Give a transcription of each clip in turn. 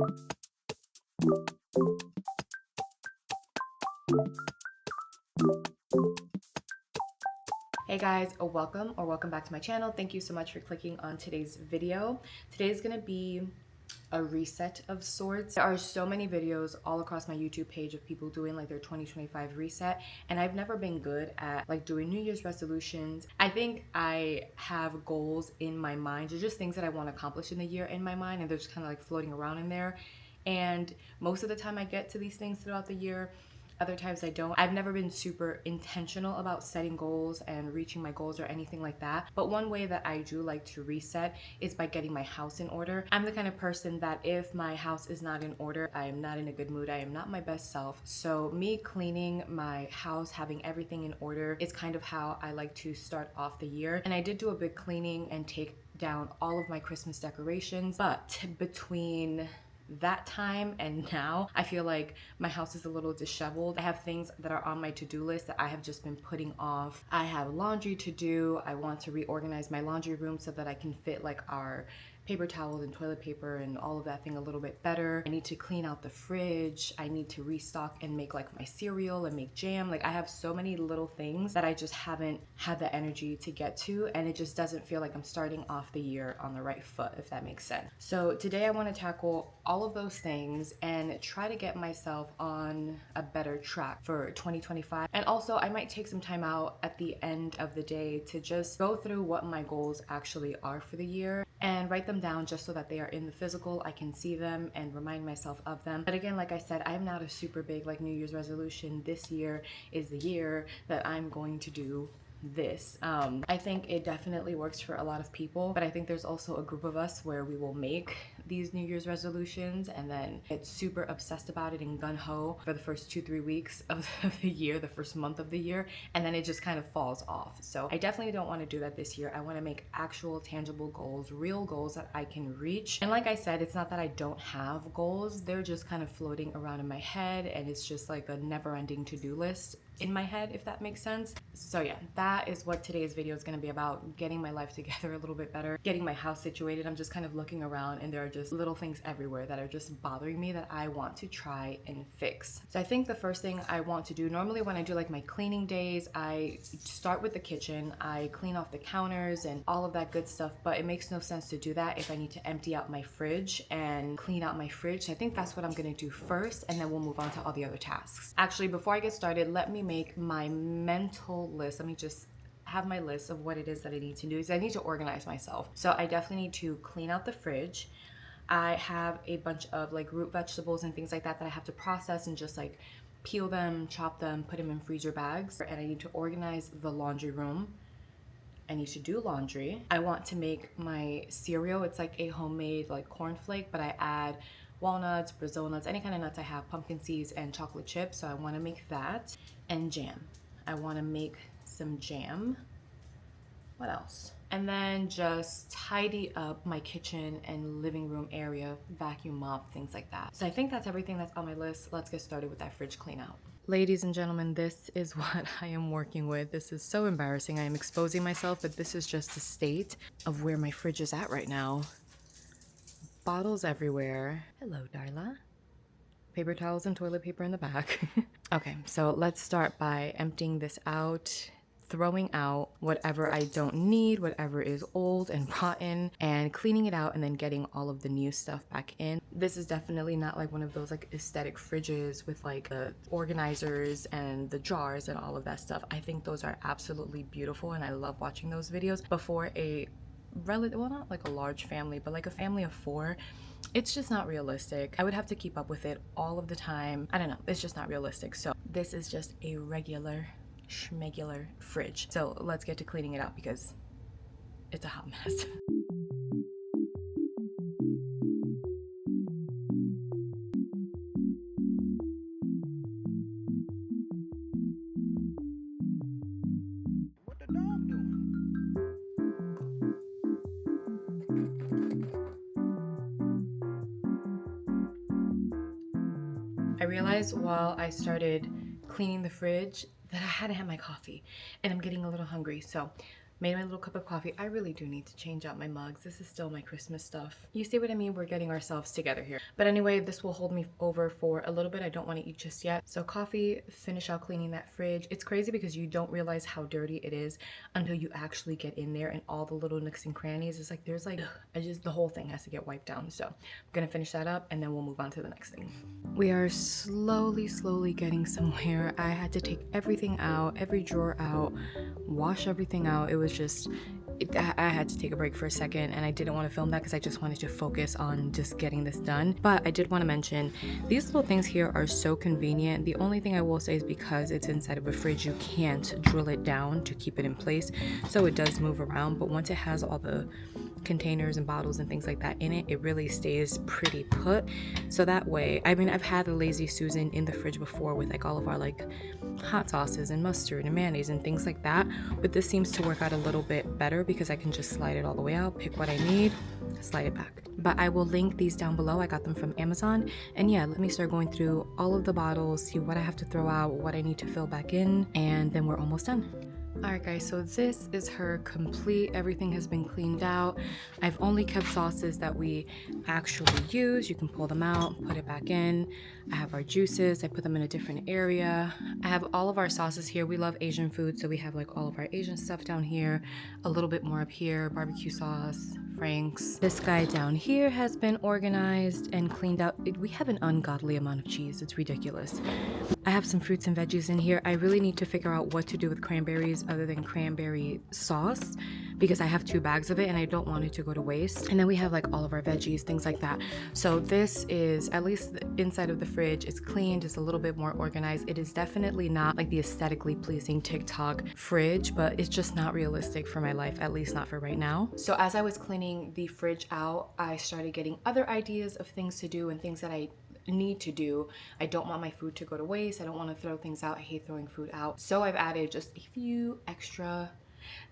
Hey guys, welcome back to my channel. Thank you so much for clicking on today's video. Today's gonna be a reset of sorts. There are so many videos all across my YouTube page of people doing like their 2025 reset, and I've never been good at like doing New Year's resolutions. I think I have goals in my mind. They're just things that I want to accomplish in the year in my mind, and they're just kind of like floating around in there. And most of the time I get to these things throughout the year. Other times I don't. I've never been super intentional about setting goals and reaching my goals or anything like that. But one way that I do like to reset is by getting my house in order. I'm the kind of person that if my house is not in order, I am not in a good mood. I am not my best self. So me cleaning my house, having everything in order is kind of how I like to start off the year. And I did do a big cleaning and take down all of my Christmas decorations. But between that time and now, I feel like my house is a little disheveled. I have things that are on my to-do list that I have just been putting off. I have laundry to do. I want to reorganize my laundry room so that I can fit like our paper towels and toilet paper and all of that thing a little bit better. I need to clean out the fridge. I need to restock and make like my cereal and make jam. Like I have so many little things that I just haven't had the energy to get to, and it just doesn't feel like I'm starting off the year on the right foot, if that makes sense. So today I want to tackle all of those things and try to get myself on a better track for 2025. And also I might take some time out at the end of the day to just go through what my goals actually are for the year and write them down just so that they are in the physical. I can see them and remind myself of them. But again, like I said, I'm not a super big like New Year's resolution. This year is the year that I'm going to do this. I think it definitely works for a lot of people, but I think there's also a group of us where we will make these New Year's resolutions and then get super obsessed about it and gun-ho for the first 2-3 weeks of the year, the first month of the year, and then it just kind of falls off. So I definitely don't want to do that this year. I want to make actual tangible goals, real goals that I can reach. And like I said, it's not that I don't have goals, they're just kind of floating around in my head, and it's just like a never-ending to-do list in my head, if that makes sense. So yeah, that is what today's video is going to be about: getting my life together a little bit better, getting my house situated. I'm just kind of looking around and there are just little things everywhere that are just bothering me that I want to try and fix. So I think the first thing I want to do, normally when I do like my cleaning days, I start with the kitchen. I clean off the counters and all of that good stuff, but it makes no sense to do that if I need to empty out my fridge and clean out my fridge. So I think that's what I'm going to do first, and then we'll move on to all the other tasks. Actually, before I get started, let me make my mental list. Let me just have my list of what it is that I need to do. I need to organize myself. So I definitely need to clean out the fridge. I have a bunch of like root vegetables and things like that that I have to process and just like peel them, chop them, put them in freezer bags. And I need to organize the laundry room. I need to do laundry. I want to make my cereal. It's like a homemade like cornflake, but I add walnuts, Brazil nuts, any kind of nuts I have, pumpkin seeds, and chocolate chips. So I want to make that. And jam. I want to make some jam. What else? And then just tidy up my kitchen and living room area, vacuum mop, things like that. So I think that's everything that's on my list. Let's get started with that fridge clean out. Ladies and gentlemen, this is what I am working with. This is so embarrassing. I am exposing myself, but this is just the state of where my fridge is at right now. Bottles everywhere. Hello, Darla. Paper towels and toilet paper in the back. Okay, so let's start by emptying this out, throwing out whatever I don't need, whatever is old and rotten, and cleaning it out and then getting all of the new stuff back in. This is definitely not like one of those like aesthetic fridges with like the organizers and the jars and all of that stuff. I think those are absolutely beautiful and I love watching those videos. But for a relative, well, not like a large family, but like a family of 4, it's just not realistic. I would have to keep up with it all of the time. I don't know, it's just not realistic. So this is just a regular schmegular fridge. So let's get to cleaning it out because it's a hot mess. What the dog doing? I realized while I started cleaning the fridge that I hadn't had my coffee and I'm getting a little hungry. So made my little cup of coffee. I really do need to change out my mugs. This is still my Christmas stuff. You see what I mean? We're getting ourselves together here. But anyway, this will hold me over for a little bit. I don't want to eat just yet. So coffee, finish out cleaning that fridge. It's crazy because you don't realize how dirty it is until you actually get in there and all the little nooks and crannies. It's like there's like, the whole thing has to get wiped down. So I'm gonna finish that up and then we'll move on to the next thing. We are slowly getting somewhere. I had to take everything out, every drawer out, wash everything out. It was just, I had to take a break for a second, and I didn't want to film that because I just wanted to focus on just getting this done. But I did want to mention these little things here are so convenient. The only thing I will say is because it's inside of a fridge, you can't drill it down to keep it in place, so it does move around. But once it has all the containers and bottles and things like that in it, it really stays pretty put. So that way, I mean, I've had the Lazy Susan in the fridge before with like all of our like hot sauces and mustard and mayonnaise and things like that, but this seems to work out a little bit better because I can just slide it all the way out, pick what I need, slide it back. But I will link these down below. I got them from Amazon. And yeah, let me start going through all of the bottles, see what I have to throw out, what I need to fill back in, and then we're almost done. Alright guys, so this is her complete. Everything has been cleaned out. I've only kept sauces that we actually use. You can pull them out, put it back in. I have our juices. I put them in a different area. I have all of our sauces here. We love Asian food, so we have like all of our Asian stuff down here, a little bit more up here, barbecue sauce, Frank's. This guy down here has been organized and cleaned out. We have an ungodly amount of cheese. It's ridiculous. I have some fruits and veggies in here. I really need to figure out what to do with cranberries other than cranberry sauce because I have 2 bags of it and I don't want it to go to waste. And then we have like all of our veggies, things like that. So this is, at least the inside of the fridge, it's clean, just a little bit more organized. It is definitely not like the aesthetically pleasing TikTok fridge, but it's just not realistic for my life, at least not for right now. So as I was cleaning the fridge out, I started getting other ideas of things to do and things that I need to do. I don't want my food to go to waste. I don't want to throw things out. I hate throwing food out. So I've added just a few extra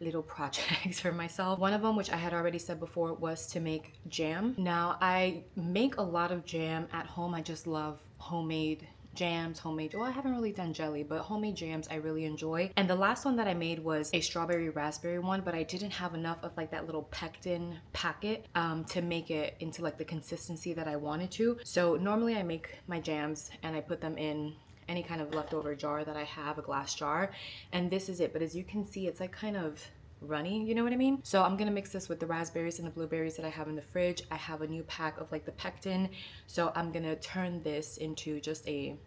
little projects for myself. One of them, which I had already said before, was to make jam. Now I make a lot of jam at home. I just love homemade jams, well, I haven't really done jelly, but homemade jams I really enjoy. And the last one that I made was a strawberry raspberry one, but I didn't have enough of like that little pectin packet to make it into like the consistency that I wanted to. So normally I make my jams and I put them in any kind of leftover jar that I have, a glass jar, and this is it. But as you can see, it's like kind of runny, you know what I mean? So I'm gonna mix this with the raspberries and the blueberries that I have in the fridge. I have a new pack of like the pectin, so I'm gonna turn this into just a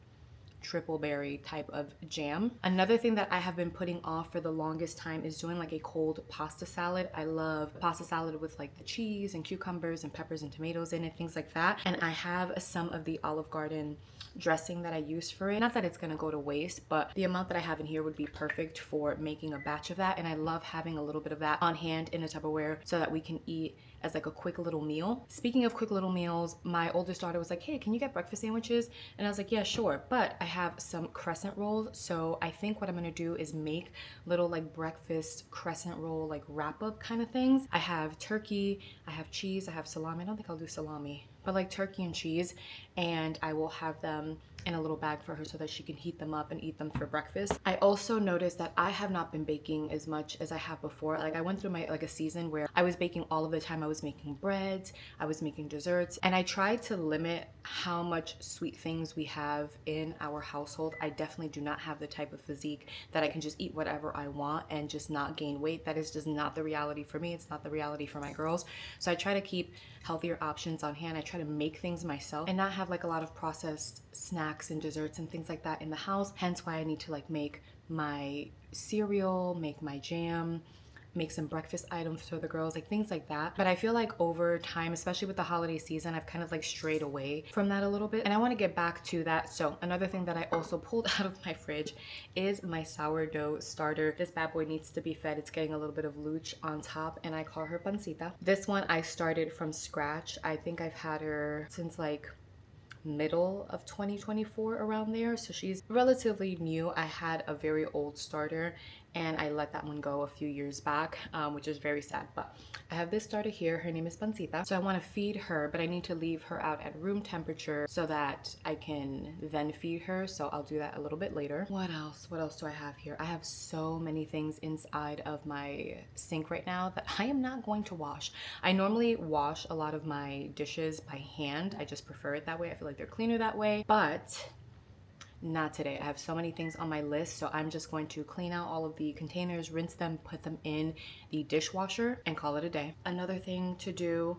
triple berry type of jam. Another thing that I have been putting off for the longest time is doing like a cold pasta salad. I love pasta salad with like the cheese and cucumbers and peppers and tomatoes in it, things like that. And I have some of the Olive Garden dressing that I use for it. Not that it's gonna go to waste, but the amount that I have in here would be perfect for making a batch of that. And I love having a little bit of that on hand in a Tupperware so that we can eat as like a quick little meal. Speaking of quick little meals, my oldest daughter was like, hey, can you get breakfast sandwiches? And I was like, yeah, sure. But I have some crescent rolls. So I think what I'm gonna do is make little like breakfast crescent roll, like wrap up kind of things. I have turkey, I have cheese, I have salami. I don't think I'll do salami, but like turkey and cheese. And I will have them in a little bag for her so that she can heat them up and eat them for breakfast. I also noticed that I have not been baking as much as I have before. Like I went through my like a season where I was baking all of the time. I was making breads, I was making desserts, and I tried to limit how much sweet things we have in our household. I definitely do not have the type of physique that I can just eat whatever I want and just not gain weight. That is just not the reality for me. It's not the reality for my girls. So I try to keep healthier options on hand. I try to make things myself and not have like a lot of processed snacks and desserts and things like that in the house. Hence why I need to like make my cereal, make my jam, make some breakfast items for the girls, like things like that. But I feel like over time, especially with the holiday season, I've kind of like strayed away from that a little bit, and I want to get back to that. So another thing that I also pulled out of my fridge is my sourdough starter. This bad boy needs to be fed. It's getting a little bit of luch on top, and I call her Pancita. This one I started from scratch. I think I've had her since like middle of 2024, around there, so she's relatively new. I had a very old starter and I let that one go a few years back, which is very sad. But I have this starter here. Her name is Pancita. So I want to feed her, but I need to leave her out at room temperature so that I can then feed her. So I'll do that a little bit later. What else? What else do I have here? I have so many things inside of my sink right now that I am not going to wash. I normally wash a lot of my dishes by hand. I just prefer it that way. I feel like they're cleaner that way, but not today. I have so many things on my list, so I'm just going to clean out all of the containers, rinse them, put them in the dishwasher, and call it a day. Another thing to do,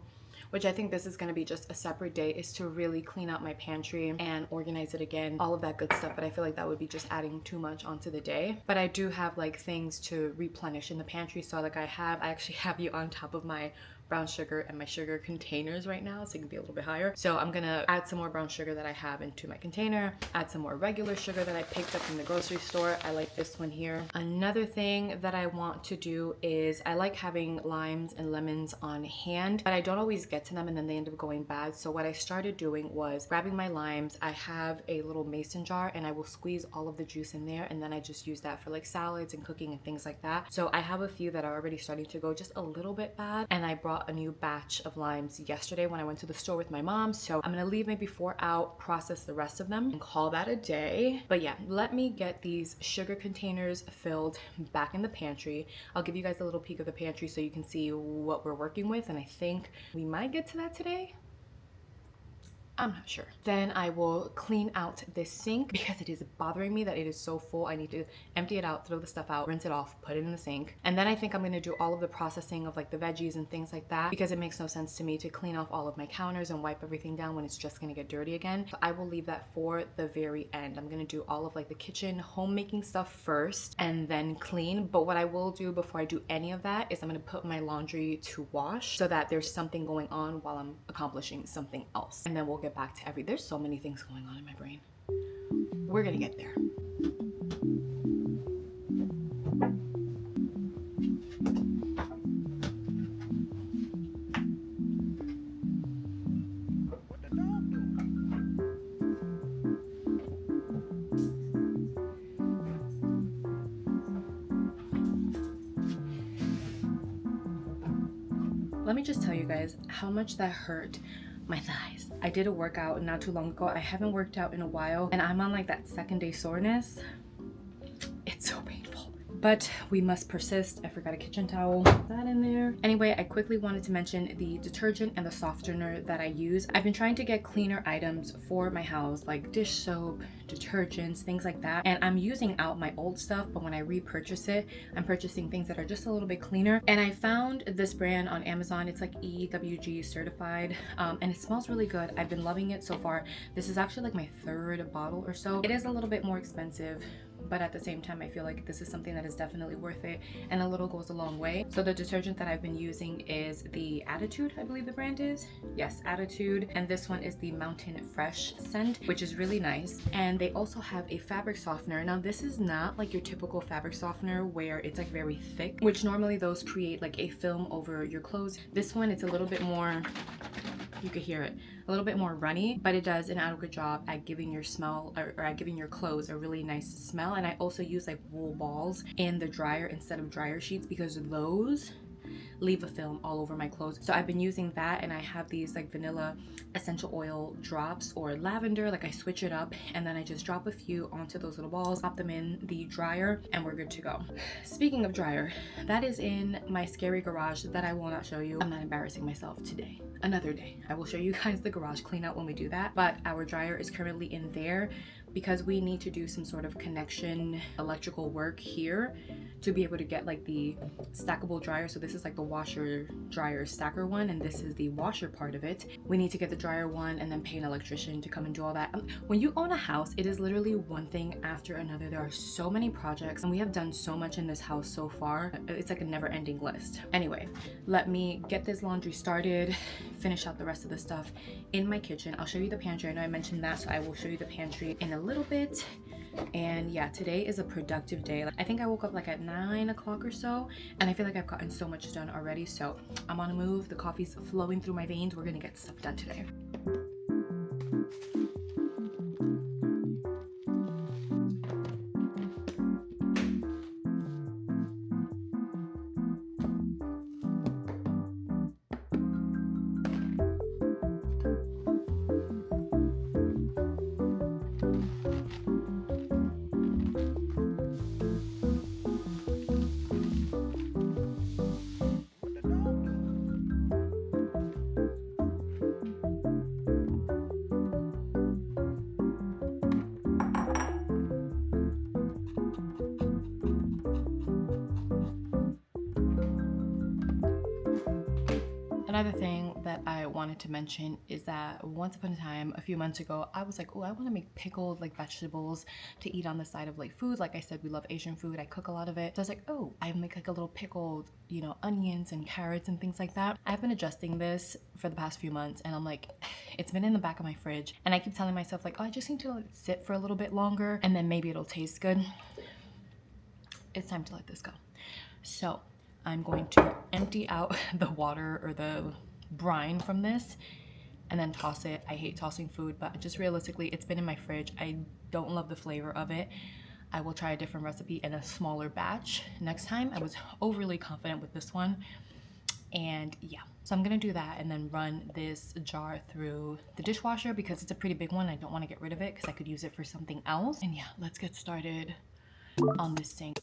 which I think this is going to be just a separate day, is to really clean out my pantry and organize it again, all of that good stuff. But I feel like that would be just adding too much onto the day. But I do have like things to replenish in the pantry. So like I actually have you on top of my brown sugar and my sugar containers right now, so it can be a little bit higher. So I'm gonna add some more brown sugar that I have into my container, add some more regular sugar that I picked up from the grocery store. I like this one here. Another thing that I want to do is I like having limes and lemons on hand, but I don't always get to them and then they end up going bad. So what I started doing was grabbing my limes. I have a little mason jar and I will squeeze all of the juice in there, and then I just use that for like salads and cooking and things like that. So I have a few that are already starting to go just a little bit bad, and I brought a new batch of limes yesterday when I went to the store with my mom. So I'm gonna leave maybe 4 out, process the rest of them, and call that a day. But yeah, let me get these sugar containers filled back in the pantry. I'll give you guys a little peek of the pantry so you can see what we're working with, and I think we might get to that today. I'm not sure. Then I will clean out this sink because it is bothering me that it is so full. I need to empty it out, throw the stuff out, rinse it off, put it in the sink. And then I think I'm gonna do all of the processing of like the veggies and things like that, because it makes no sense to me to clean off all of my counters and wipe everything down when it's just gonna get dirty again. So I will leave that for the very end. I'm gonna do all of like the kitchen homemaking stuff first and then clean. But what I will do before I do any of that is I'm gonna put my laundry to wash so that there's something going on while I'm accomplishing something else. And then we'll get back to there's so many things going on in my brain. We're gonna get there. What the dog doing? Let me just tell you guys how much that hurt my thighs. I did a workout not too long ago. I haven't worked out in a while and I'm on like that second day soreness. It's so painful. But we must persist. I forgot a kitchen towel. Put that in there. Anyway, I quickly wanted to mention the detergent and the softener that I use. I've been trying to get cleaner items for my house, like dish soap, detergents, things like that. And I'm using out my old stuff, but when I repurchase it, I'm purchasing things that are just a little bit cleaner. And I found this brand on Amazon. It's like EWG certified, and it smells really good. I've been loving it so far. This is actually like my 3rd bottle or so. It is a little bit more expensive, but at the same time I feel like this is something that is definitely worth it, and a little goes a long way. So the detergent that I've been using is the Attitude, I believe the brand is. Yes, Attitude. And this one is the Mountain Fresh scent, which is really nice. And they also have a fabric softener. Now this is not like your typical fabric softener where it's like very thick, which normally those create like a film over your clothes. This one, it's a little bit more, you could hear it, a little bit more runny, but it does an adequate job at giving your smell or at giving your clothes a really nice smell. And I also use like wool balls in the dryer instead of dryer sheets because those leave a film all over my clothes. So I've been using that, and I have these like vanilla essential oil drops or lavender, like I switch it up and then I just drop a few onto those little balls, pop them in the dryer, and we're good to go. Speaking of dryer, that is in my scary garage that I will not show you. I'm not embarrassing myself today. Another day I will show you guys the garage clean out when we do that, but our dryer is currently in there because we need to do some sort of connection electrical work here to be able to get like the stackable dryer. So this is like the washer dryer stacker one, and this is the washer part of it. We need to get the dryer one and then pay an electrician to come and do all that. When you own a house, it is literally one thing after another. There are so many projects and we have done so much in this house so far. It's like a never-ending list. Anyway, let me get this laundry started, finish out the rest of the stuff in my kitchen. I'll show you the pantry. I know I mentioned that, so I will show you the pantry in a little bit. And yeah, today is a productive day. I think I woke up like at 9 o'clock or so, and I feel like I've gotten so much done already. So I'm on a move. The coffee's flowing through my veins. We're gonna get stuff done today. Another thing that I wanted to mention is that once upon a time, a few months ago, I was like, oh, I want to make pickled like vegetables to eat on the side of like food. Like I said, we love Asian food. I cook a lot of it. So I was like, oh, I make like a little pickled, you know, onions and carrots and things like that. I've been adjusting this for the past few months and I'm like, it's been in the back of my fridge. And I keep telling myself like, oh, I just need to let it sit for a little bit longer and then maybe it'll taste good. It's time to let this go. So I'm going to empty out the water or the brine from this and then toss it. I hate tossing food, but just realistically, it's been in my fridge. I don't love the flavor of it. I will try a different recipe in a smaller batch next time. I was overly confident with this one. And yeah, so I'm gonna do that and then run this jar through the dishwasher because it's a pretty big one. I don't wanna get rid of it because I could use it for something else. And yeah, let's get started on this sink.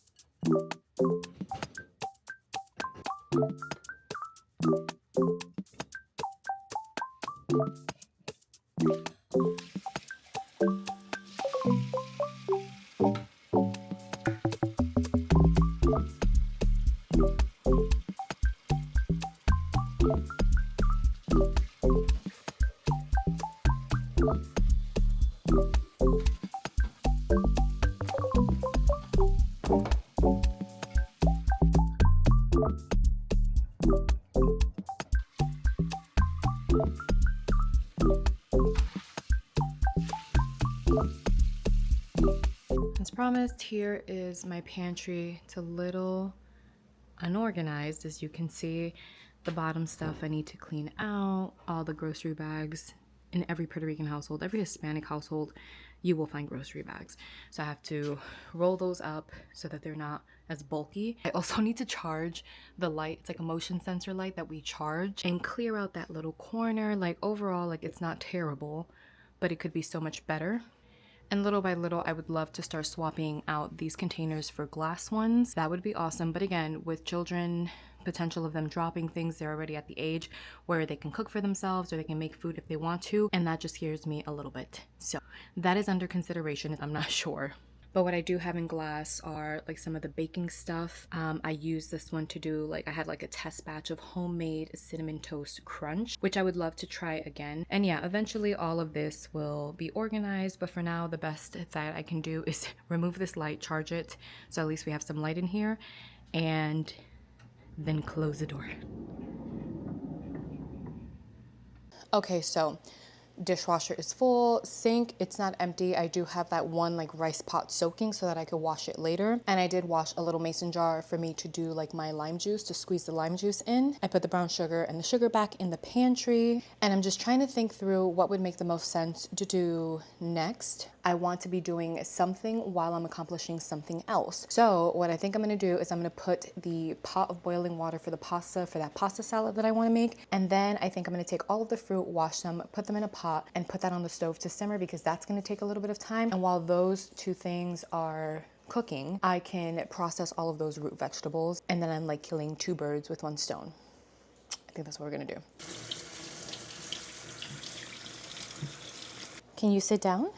As promised, here is my pantry. It's a little unorganized, as you can see. The bottom stuff I need to clean out, all the grocery bags. In every Puerto Rican household, every Hispanic household, you will find grocery bags. So I have to roll those up so that they're not as bulky. I also need to charge the light. It's like a motion sensor light that we charge and clear out that little corner. Like overall, like it's not terrible, but it could be so much better. And little by little, I would love to start swapping out these containers for glass ones. That would be awesome. But again, with children, potential of them dropping things, they're already at the age where they can cook for themselves or they can make food if they want to. And that just scares me a little bit. So that is under consideration. I'm not sure. But what I do have in glass are like some of the baking stuff. I use this one to do like, I had like a test batch of homemade cinnamon toast crunch, which I would love to try again. And yeah, eventually all of this will be organized. But for now, the best that I can do is remove this light, charge it. So at least we have some light in here and then close the door. Okay, so dishwasher is full, sink, it's not empty. I do have that one like rice pot soaking so that I could wash it later. And I did wash a little mason jar for me to do like my lime juice, to squeeze the lime juice in. I put the brown sugar and the sugar back in the pantry. And I'm just trying to think through what would make the most sense to do next. I want to be doing something while I'm accomplishing something else. So what I think I'm gonna do is I'm gonna put the pot of boiling water for the pasta, for that pasta salad that I wanna make. And then I think I'm gonna take all of the fruit, wash them, put them in a pot, and put that on the stove to simmer because that's going to take a little bit of time. And while those two things are cooking, I can process all of those root vegetables and then I'm like killing two birds with one stone. I think that's what we're going to do. Can you sit down?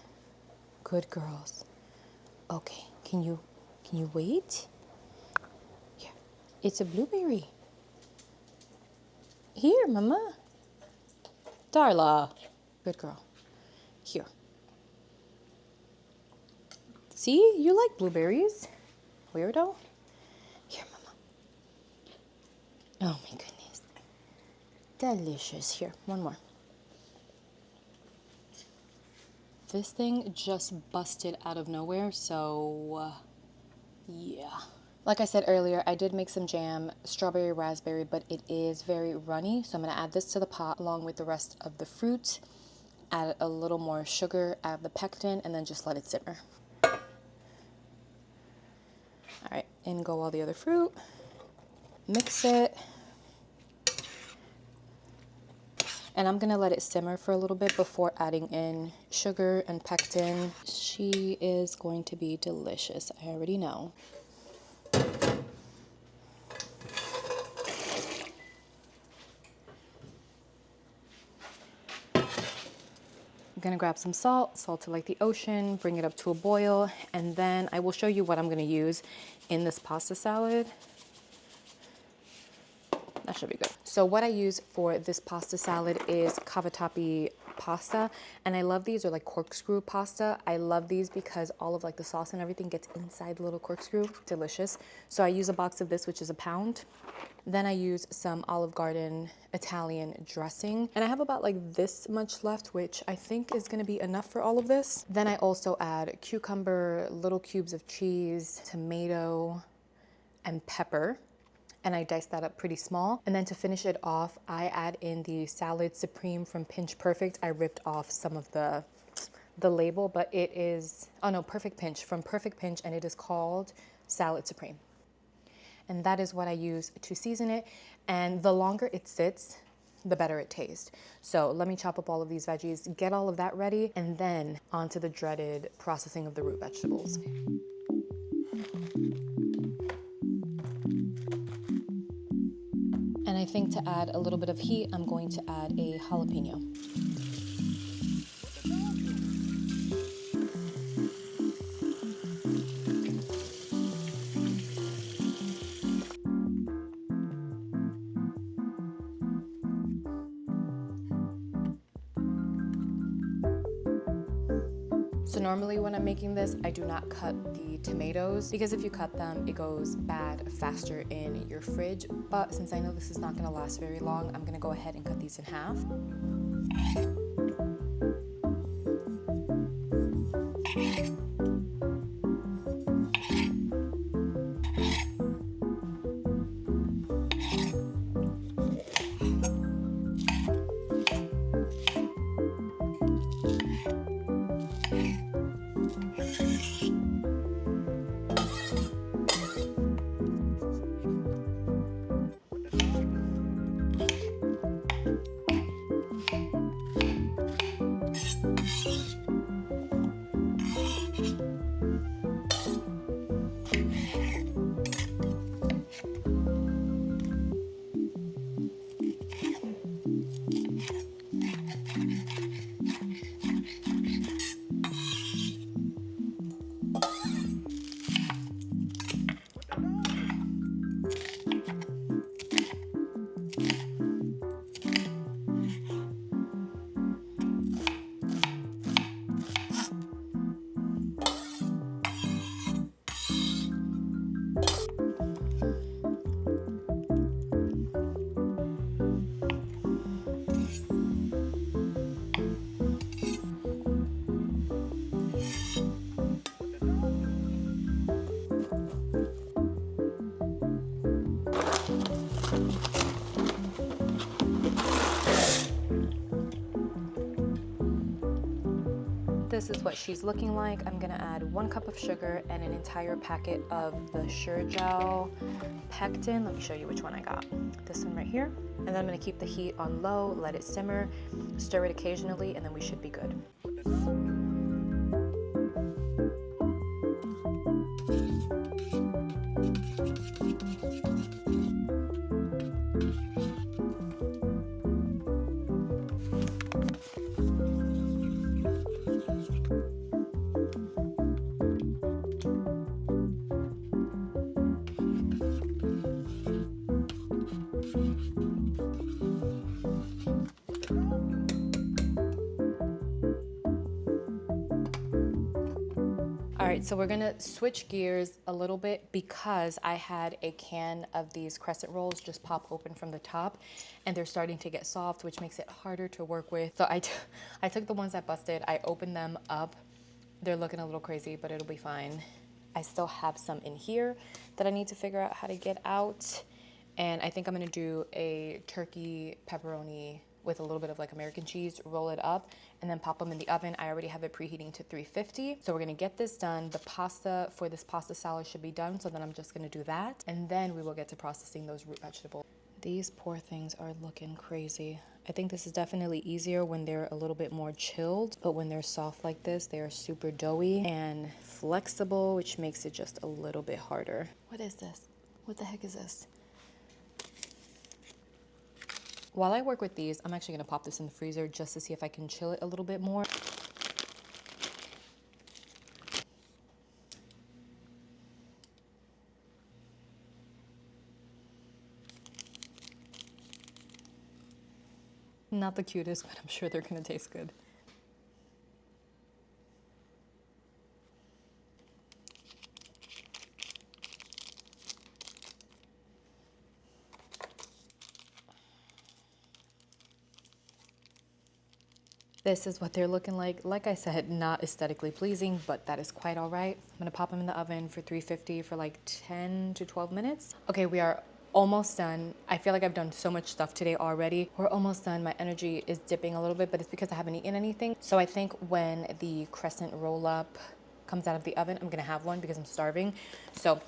Good girls. Okay, can you wait? Here, it's a blueberry. Here, mama. Darla. Good girl. Here. See, you like blueberries. Weirdo. Here, mama. Oh my goodness. Delicious. Here, one more. This thing just busted out of nowhere, so yeah. Like I said earlier, I did make some jam, strawberry, raspberry, but it is very runny. So I'm gonna add this to the pot along with the rest of the fruit. Add a little more sugar, add the pectin, and then just let it simmer. All right, in go all the other fruit. Mix it. And I'm gonna let it simmer for a little bit before adding in sugar and pectin. She is going to be delicious, I already know. I'm gonna grab some salt to like the ocean, bring it up to a boil, and then I will show you what I'm gonna use in this pasta salad. That should be good. So what I use for this pasta salad is cavatappi pasta, and I love these, or like corkscrew pasta. I love these because all of like the sauce and everything gets inside the little corkscrew. Delicious. So I use a box of this, which is a pound. Then I use some Olive Garden Italian dressing, and I have about like this much left, which I think is gonna be enough for all of this. Then I also add cucumber, little cubes of cheese, tomato, and pepper, and I dice that up pretty small. And then to finish it off, I add in the Salad Supreme from Pinch Perfect. I ripped off some of the label, but it is, oh no, Perfect Pinch, from Perfect Pinch, and it is called Salad Supreme. And that is what I use to season it. And the longer it sits, the better it tastes. So let me chop up all of these veggies, get all of that ready, and then onto the dreaded processing of the root vegetables. And I think to add a little bit of heat, I'm going to add a jalapeno. So normally when I'm making this, I do not cut the tomatoes, because if you cut them, it goes bad faster in your fridge. But since I know this is not gonna last very long, I'm gonna go ahead and cut these in half. This is what she's looking like. I'm gonna add 1 cup of sugar and an entire packet of the Sure Gel pectin. Let me show you which one I got. This one right here. And then I'm gonna keep the heat on low, let it simmer, stir it occasionally, and then we should be good. All right, so we're gonna switch gears a little bit because I had a can of these crescent rolls just pop open from the top, and they're starting to get soft, which makes it harder to work with. So I took the ones that busted, I opened them up. They're looking a little crazy, but it'll be fine. I still have some in here that I need to figure out how to get out. And I think I'm gonna do a turkey pepperoni with a little bit of like American cheese, roll it up, and then pop them in the oven. I already have it preheating to 350. So we're gonna get this done. The pasta for this pasta salad should be done, so then I'm just gonna do that. And then we will get to processing those root vegetables. These poor things are looking crazy. I think this is definitely easier when they're a little bit more chilled, but when they're soft like this, they are super doughy and flexible, which makes it just a little bit harder. What is this? What the heck is this? While I work with these, I'm actually gonna pop this in the freezer just to see if I can chill it a little bit more. Not the cutest, but I'm sure they're gonna taste good. This is what they're looking like. Like I said, not aesthetically pleasing, but that is quite all right. I'm gonna pop them in the oven for 350 for like 10 to 12 minutes. Okay, we are almost done. I feel like I've done so much stuff today already. We're almost done. My energy is dipping a little bit, but it's because I haven't eaten anything. So I think when the crescent roll up comes out of the oven, I'm gonna have one because I'm starving. So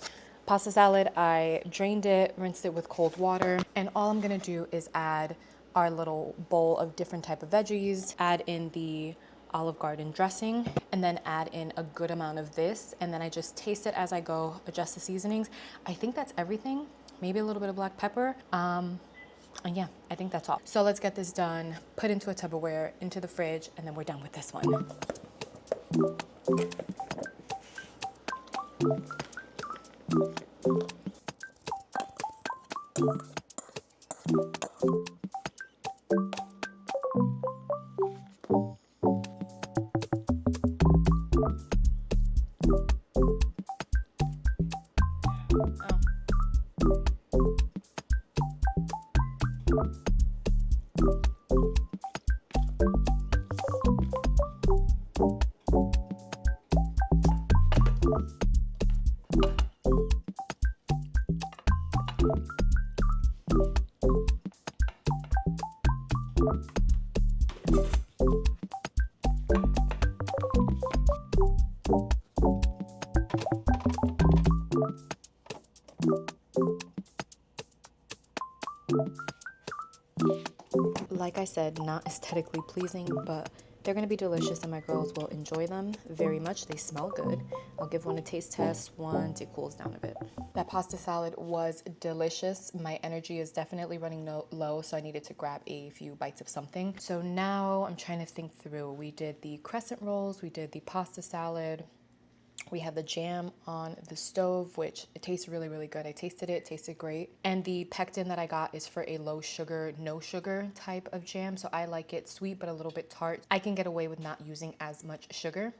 pasta salad, I drained it, rinsed it with cold water, and all I'm gonna do is add our little bowl of different type of veggies, add in the Olive Garden dressing, and then add in a good amount of this, and then I just taste it as I go, adjust the seasonings. I think that's everything. Maybe a little bit of black pepper. And yeah, I think that's all. So let's get this done, put into a Tupperware, into the fridge, and then we're done with this one. Like I said, not aesthetically pleasing, but they're gonna be delicious and my girls will enjoy them very much. They smell good. I'll give one a taste test once it cools down a bit. That pasta salad was delicious. My energy is definitely running low, so I needed to grab a few bites of something. So now I'm trying to think through. We did the crescent rolls, we did the pasta salad, we had the jam on the stove, which it tastes really, really good. I tasted it, tasted great. And the pectin that I got is for a low sugar, no sugar type of jam. So I like it sweet, but a little bit tart. I can get away with not using as much sugar.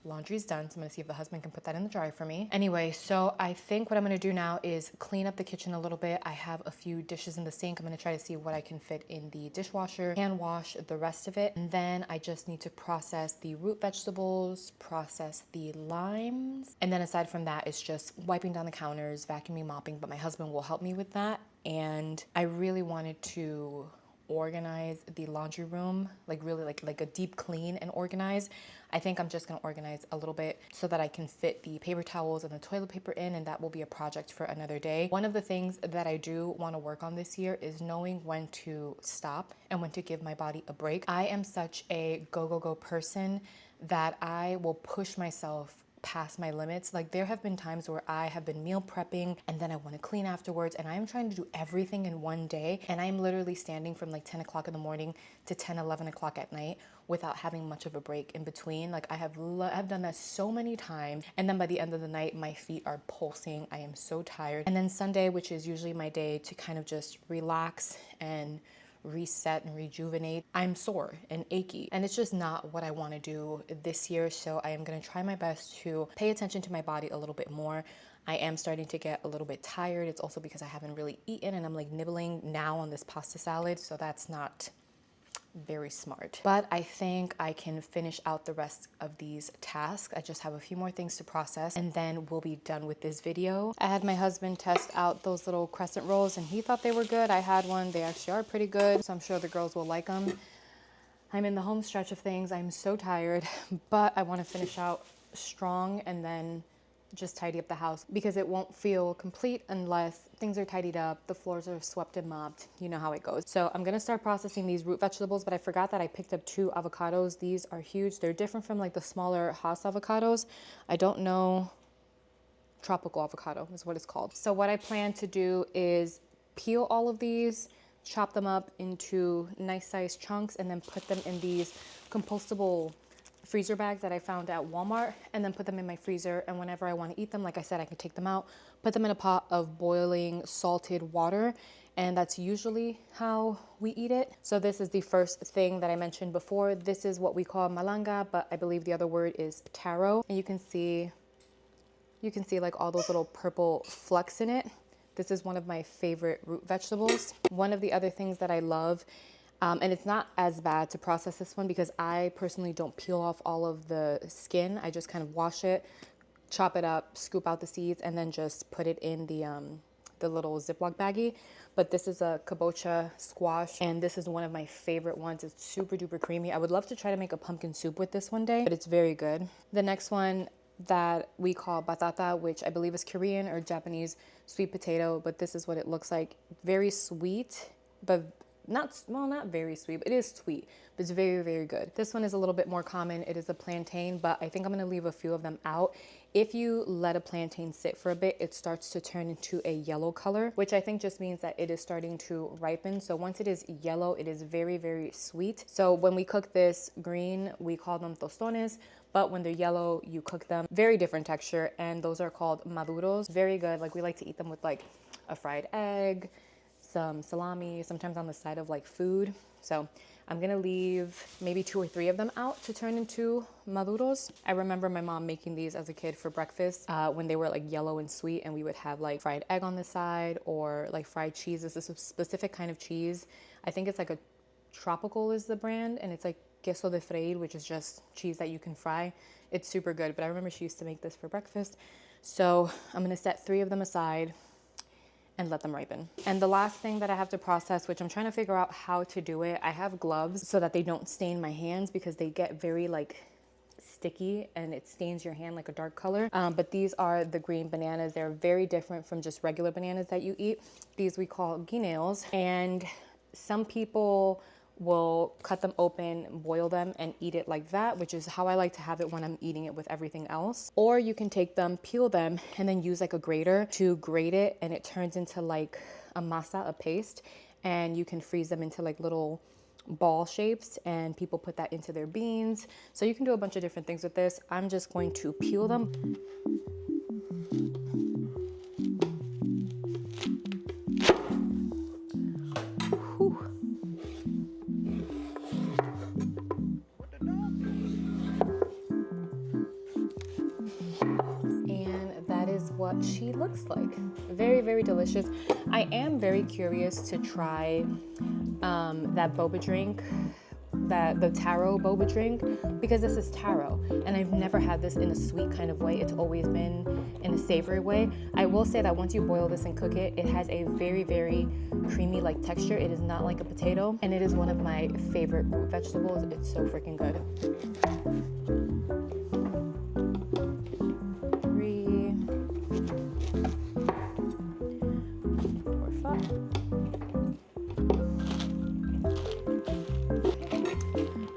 Laundry's done, so I'm gonna see if the husband can put that in the dryer for me. Anyway, so I think what I'm gonna do now is clean up the kitchen a little bit. I have a few dishes in the sink. I'm gonna try to see what I can fit in the dishwasher, hand wash the rest of it. And then I just need to process the root vegetables, process the limes. And then aside from that, it's just wiping down the counters, vacuuming, mopping, but my husband will help me with that. And I really wanted to organize the laundry room, like really like a deep clean and organize. I think I'm just gonna organize a little bit so that I can fit the paper towels and the toilet paper in, and that will be a project for another day. One of the things that I do want to work on this year is knowing when to stop and when to give my body a break. I am such a go person that I will push myself past my limits. Like there have been times where I have been meal prepping and then I want to clean afterwards, and I'm trying to do everything in one day, and I'm literally standing from like 10 o'clock in the morning to 10, 11 o'clock at night without having much of a break in between. Like I've done that so many times, and then by the end of the night my feet are pulsing. I am so tired. And then Sunday, which is usually my day to kind of just relax and reset and rejuvenate, I'm sore and achy, and it's just not what I want to do this year. So I am going to try my best to pay attention to my body a little bit more. I am starting to get a little bit tired. It's also because I haven't really eaten and I'm like nibbling now on this pasta salad, so that's not very smart. But I think I can finish out the rest of these tasks. I just have a few more things to process and then we'll be done with this video. I had my husband test out those little crescent rolls and he thought they were good. I had one. They actually are pretty good, so I'm sure the girls will like them. I'm in the home stretch of things. I'm so tired, but I want to finish out strong and then just tidy up the house, because it won't feel complete unless things are tidied up, the floors are swept and mopped. You know how it goes. So I'm gonna start processing these root vegetables, but I forgot that I picked up 2 avocados. These are huge. They're different from like the smaller Haas avocados. I don't know, tropical avocado is what it's called. So what I plan to do is peel all of these, chop them up into nice sized chunks, and then put them in these compostable freezer bags that I found at Walmart, and then put them in my freezer. And whenever I want to eat them, like I said, I can take them out, put them in a pot of boiling salted water, and that's usually how we eat it. So this is the first thing that I mentioned before. This is what we call malanga, but I believe the other word is taro. And you can see like all those little purple flecks in it. This is one of my favorite root vegetables. One of the other things that I love, and it's not as bad to process this one because I personally don't peel off all of the skin. I just kind of wash it, chop it up, scoop out the seeds, and then just put it in the little Ziploc baggie. But this is a kabocha squash, and this is one of my favorite ones. It's super duper creamy. I would love to try to make a pumpkin soup with this one day, but it's very good. The next one that we call batata, which I believe is Korean or Japanese sweet potato, but this is what it looks like. Very sweet, but not very sweet, but it is sweet, but it's very, very good. This one is a little bit more common. It is a plantain, but I think I'm gonna leave a few of them out. If you let a plantain sit for a bit, it starts to turn into a yellow color, which I think just means that it is starting to ripen. So once it is yellow, it is very, very sweet. So when we cook this green, we call them tostones, but when they're yellow, you cook them. Very different texture, and those are called maduros. Very good. Like, we like to eat them with like a fried egg, some salami, sometimes on the side of like food. So I'm gonna leave maybe 2 or 3 of them out to turn into maduros. I remember my mom making these as a kid for breakfast when they were like yellow and sweet, and we would have like fried egg on the side or like fried cheese. This is a specific kind of cheese. I think it's like a Tropical is the brand, and it's like queso de freír, which is just cheese that you can fry. It's super good, but I remember she used to make this for breakfast. So I'm gonna set 3 of them aside and let them ripen. And the last thing that I have to process, which I'm trying to figure out how to do it, I have gloves so that they don't stain my hands because they get very like sticky and it stains your hand like a dark color. But these are the green bananas. They're very different from just regular bananas that you eat. These we call guineos, and some people will cut them open, boil them, and eat it like that, which is how I like to have it when I'm eating it with everything else. Or you can take them, peel them, and then use like a grater to grate it, and it turns into like a masa, a paste, and you can freeze them into like little ball shapes, and people put that into their beans. So you can do a bunch of different things with this. I'm just going to peel them. What she looks like. Very, very delicious. I am very curious to try that boba drink, the taro boba drink, because this is taro, and I've never had this in a sweet kind of way. It's always been in a savory way. I will say that once you boil this and cook it, it has a very, very creamy like texture. It is not like a potato, and it is one of my favorite root vegetables. It's so freaking good.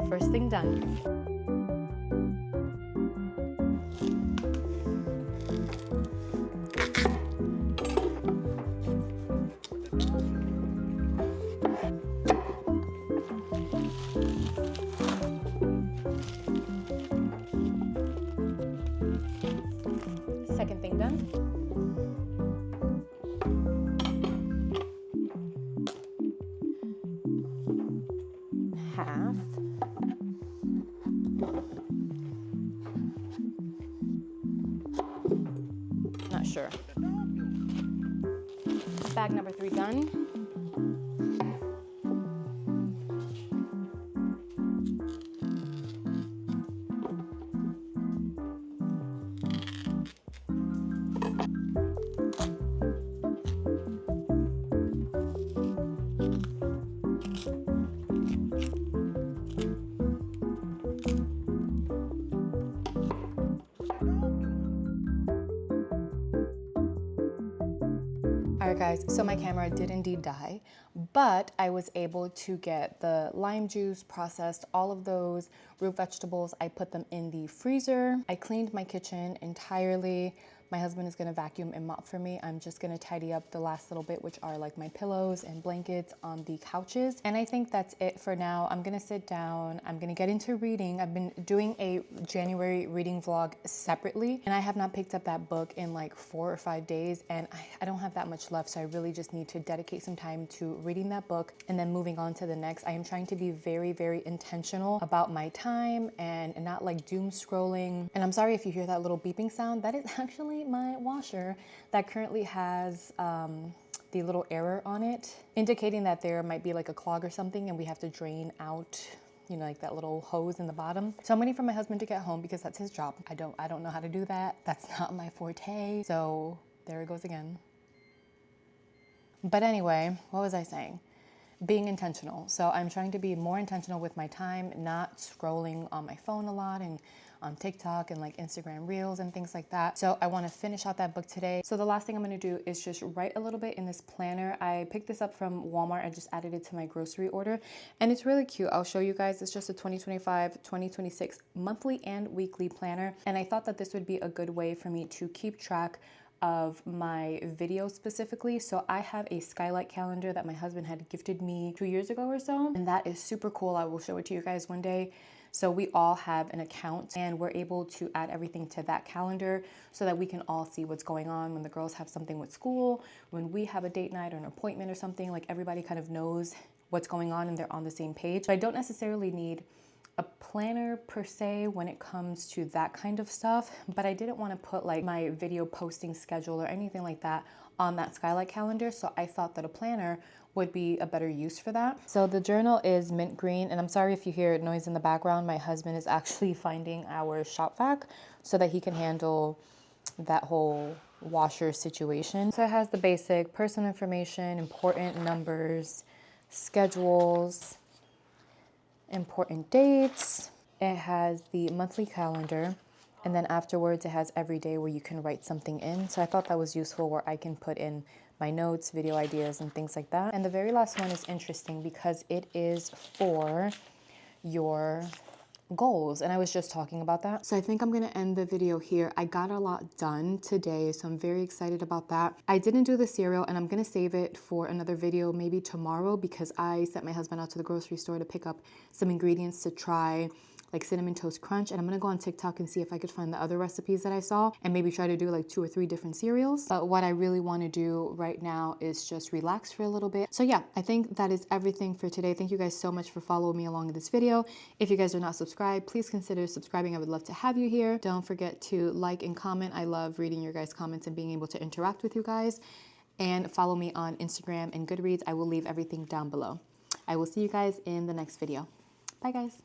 First thing done. Second thing done. Half. Not sure. Bag number 3 done. Alright guys, so my camera did indeed die, but I was able to get the lime juice processed, all of those root vegetables. I put them in the freezer. I cleaned my kitchen entirely, My husband is gonna vacuum and mop for me. I'm just gonna tidy up the last little bit, which are like my pillows and blankets on the couches. And I think that's it for now. I'm gonna sit down. I'm gonna get into reading. I've been doing a January reading vlog separately, and I have not picked up that book in like 4 or 5 days, and I don't have that much left, so I really just need to dedicate some time to reading that book and then moving on to the next. I am trying to be very, very intentional about my time and not like doom scrolling. And I'm sorry if you hear that little beeping sound. That is actually my washer that currently has the little error on it, indicating that there might be like a clog or something and we have to drain out, you know, like that little hose in the bottom. So I'm waiting for my husband to get home because that's his job. I don't know how to do that. That's not my forte. So there it goes again. But anyway, what was I saying? Being intentional. So I'm trying to be more intentional with my time, not scrolling on my phone a lot and on TikTok and like Instagram Reels and things like that. So I want to finish out that book today. So the last thing I'm going to do is just write a little bit in this planner. I picked this up from Walmart. I just added it to my grocery order and it's really cute. I'll show you guys. It's just a 2025-2026 monthly and weekly planner. And I thought that this would be a good way for me to keep track of my videos specifically. So I have a skylight calendar that my husband had gifted me 2 years ago or so, and that is super cool. I will show it to you guys one day. So we all have an account and we're able to add everything to that calendar so that we can all see what's going on when the girls have something with school, when we have a date night or an appointment or something. Like everybody kind of knows what's going on and they're on the same page. So I don't necessarily need a planner per se when it comes to that kind of stuff, but I didn't want to put like my video posting schedule or anything like that on that skylight calendar. So I thought that a planner would be a better use for that. So the journal is mint green, and I'm sorry if you hear noise in the background. My husband is actually finding our shop vac so that he can handle that whole washer situation. So it has the basic personal information, important numbers, schedules, important dates. It has the monthly calendar, and then afterwards it has every day where you can write something in. So I thought that was useful, where I can put in my notes, video ideas, and things like that. And the very last one is interesting because it is for your goals, and I was just talking about that. So I think I'm gonna end the video here. I got a lot done today, so I'm very excited about that. I didn't do the cereal, and I'm gonna save it for another video, maybe tomorrow, because I sent my husband out to the grocery store to pick up some ingredients to try, like Cinnamon Toast Crunch, and I'm gonna go on TikTok and see if I could find the other recipes that I saw and maybe try to do like 2 or 3 different cereals. But what I really want to do right now is just relax for a little bit. So yeah, I think that is everything for today. Thank you guys so much for following me along in this video. If you guys are not subscribed, please consider subscribing. I would love to have you here. Don't forget to like and comment. I love reading your guys' comments and being able to interact with you guys. And follow me on Instagram and GoodReads. I will leave everything down below. I will see you guys in the next video. Bye guys.